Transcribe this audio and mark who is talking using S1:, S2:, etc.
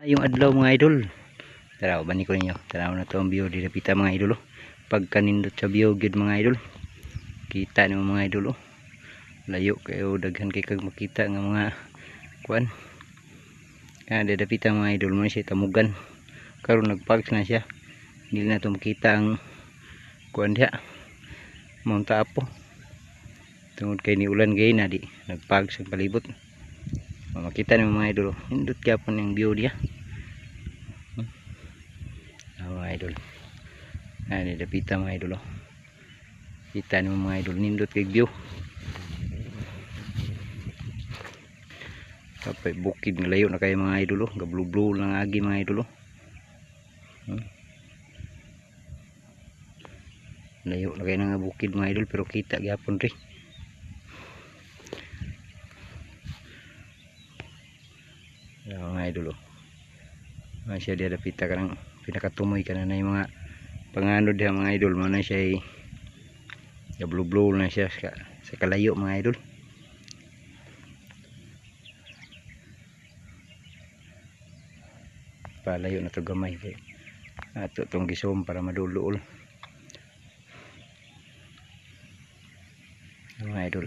S1: Yung adlaw mga idol, tara bani ko ninyo, tara na to ang view di dapita mga idol. Pag kanindot sa view gid mga idol, kita nimo mga idol, layo kayo, daghan kay kag makita nga mga kuan. Di dapita mga idol mo siya tamugan, karon nagpark na siya, hindi na to makita ang kuan diha Mount Apo tungod kay ni ulan gay na di nagpark sa palibot. Makita nimo mga idol, hindot gyapon ang view diya. Mga idol, ani dapita mga idol, kita nimo mga idol, nindot kay view. Kapay bukid nga layo na kayo mga idol, gablu-blue lang agi mga idol. Layo na kayo nga bukid mga idol, pero kita gyapon ri. Mga idol, masya dia dapita kanang pinakatumoy ka na yung mga pangano diha mga idol, mana siya gablu-blue na siya sa kalayo mga idol. Palayo na to gamay kay ato tong gisom para madulol mga idol.